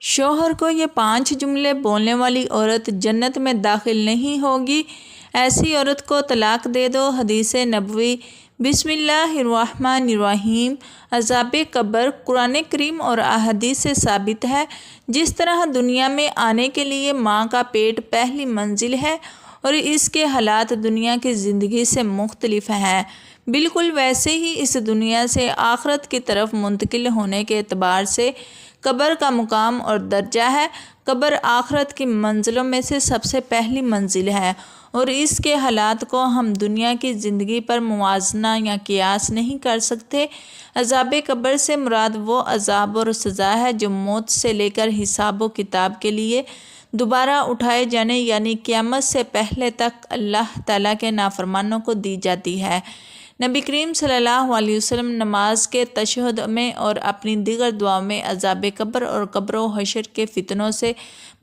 شوہر کو یہ 5 جملے بولنے والی عورت جنت میں داخل نہیں ہوگی، ایسی عورت کو طلاق دے دو۔ حدیث نبوی۔ بسم اللہ الرحمن الرحیم۔ عذاب قبر قرآن کریم اور احادیث سے ثابت ہے۔ جس طرح دنیا میں آنے کے لیے ماں کا پیٹ پہلی منزل ہے اور اس کے حالات دنیا کی زندگی سے مختلف ہیں، بالکل ویسے ہی اس دنیا سے آخرت کی طرف منتقل ہونے کے اعتبار سے قبر کا مقام اور درجہ ہے۔ قبر آخرت کی منزلوں میں سے سب سے پہلی منزل ہے اور اس کے حالات کو ہم دنیا کی زندگی پر موازنہ یا قیاس نہیں کر سکتے۔ عذاب قبر سے مراد وہ عذاب اور سزا ہے جو موت سے لے کر حساب و کتاب کے لیے دوبارہ اٹھائے جانے یعنی قیامت سے پہلے تک اللہ تعالیٰ کے نافرمانوں کو دی جاتی ہے۔ نبی کریم صلی اللہ علیہ وسلم نماز کے تشہد میں اور اپنی دیگر دعاؤں میں عذاب قبر اور قبر و حشر کے فتنوں سے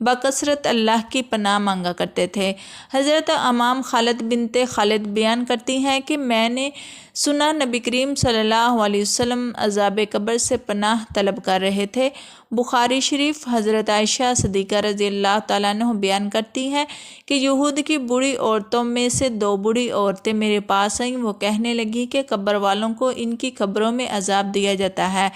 بکثرت اللہ کی پناہ مانگا کرتے تھے۔ حضرت امام خالد بنت خالد بیان کرتی ہیں کہ میں نے سنا نبی کریم صلی اللہ علیہ وسلم عذاب قبر سے پناہ طلب کر رہے تھے۔ بخاری شریف۔ حضرت عائشہ صدیقہ رضی اللہ تعالیٰ عنہ بیان کرتی ہیں کہ یہود کی بوڑھی عورتوں میں سے 2 بوڑھی عورتیں میرے پاس آئیں۔ وہ کہنے لگی کہ قبر والوں کو ان کی قبروں میں عذاب دیا جاتا ہے۔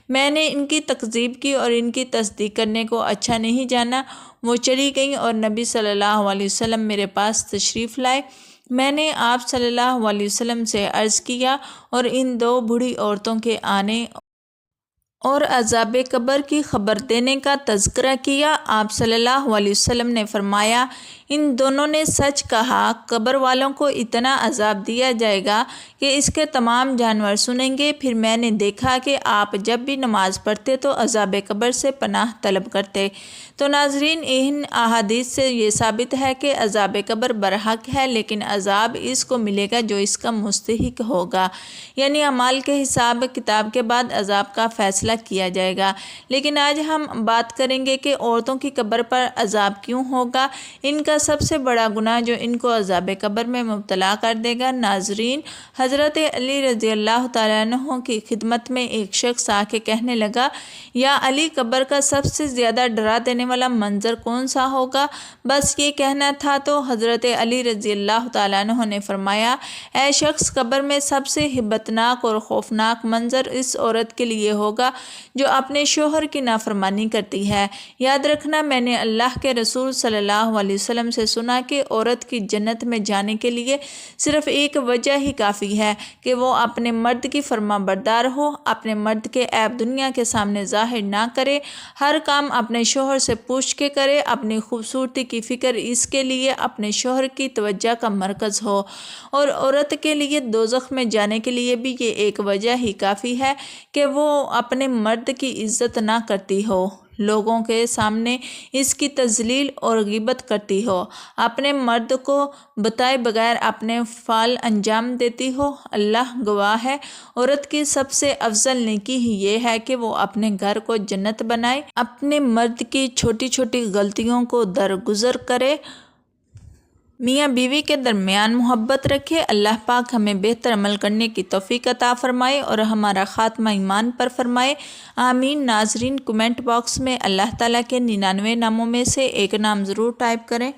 میں نے ان کی تکذیب کی اور ان کی تصدیق کرنے کو اچھا نہیں جانا۔ وہ چلی گئیں اور نبی صلی اللہ علیہ وسلم میرے پاس تشریف لائے۔ میں نے آپ صلی اللہ علیہ وسلم سے عرض کیا اور ان 2 بوڑھی عورتوں کے آنے اور عذاب قبر کی خبر دینے کا تذکرہ کیا۔ آپ صلی اللہ علیہ وسلم نے فرمایا، ان دونوں نے سچ کہا، قبر والوں کو اتنا عذاب دیا جائے گا کہ اس کے تمام جانور سنیں گے۔ پھر میں نے دیکھا کہ آپ جب بھی نماز پڑھتے تو عذاب قبر سے پناہ طلب کرتے۔ تو ناظرین، ان احادیث سے یہ ثابت ہے کہ عذاب قبر برحق ہے، لیکن عذاب اس کو ملے گا جو اس کا مستحق ہوگا، یعنی اعمال کے حساب کتاب کے بعد عذاب کا فیصلہ کیا جائے گا۔ لیکن آج ہم بات کریں گے کہ عورتوں کی قبر پر عذاب کیوں ہوگا، ان کا سب سے بڑا گناہ جو ان کو عذاب قبر میں مبتلا کر دے گا۔ ناظرین، حضرت علی رضی اللہ تعالیٰ عنہ کی خدمت میں ایک شخص آ کے کہنے لگا، یا علی، قبر کا سب سے زیادہ ڈرا دینے والا منظر کون سا ہوگا؟ بس یہ کہنا تھا تو حضرت علی رضی اللہ تعالیٰ عنہ نے فرمایا، اے شخص، قبر میں سب سے ہیبتناک اور خوفناک منظر اس عورت کے لیے ہوگا جو اپنے شوہر کی نافرمانی کرتی ہے۔ یاد رکھنا، میں نے اللہ کے رسول صلی اللہ علیہ وسلم سے سنا کہ عورت کی جنت میں جانے کے لیے صرف ایک وجہ ہی کافی ہے کہ وہ اپنے مرد کی فرما بردار ہو، اپنے مرد کے عیب دنیا کے سامنے ظاہر نہ کرے، ہر کام اپنے شوہر سے پوچھ کے کرے، اپنی خوبصورتی کی فکر اس کے لیے اپنے شوہر کی توجہ کا مرکز ہو۔ اور عورت کے لیے دوزخ میں جانے کے لیے بھی یہ ایک وجہ ہی کافی ہے کہ وہ اپنے مرد کی عزت نہ کرتی ہو، لوگوں کے سامنے اس کی تذلیل اور غیبت کرتی ہو، اپنے مرد کو بتائے بغیر اپنے فعل انجام دیتی ہو۔ اللہ گواہ ہے، عورت کی سب سے افضل نیکی ہی یہ ہے کہ وہ اپنے گھر کو جنت بنائے، اپنے مرد کی چھوٹی چھوٹی غلطیوں کو درگزر کرے، میاں بیوی کے درمیان محبت رکھے۔ اللہ پاک ہمیں بہتر عمل کرنے کی توفیق عطا فرمائے اور ہمارا خاتمہ ایمان پر فرمائے، آمین۔ ناظرین، کمنٹ باکس میں اللہ تعالیٰ کے 99 ناموں میں سے ایک نام ضرور ٹائپ کریں۔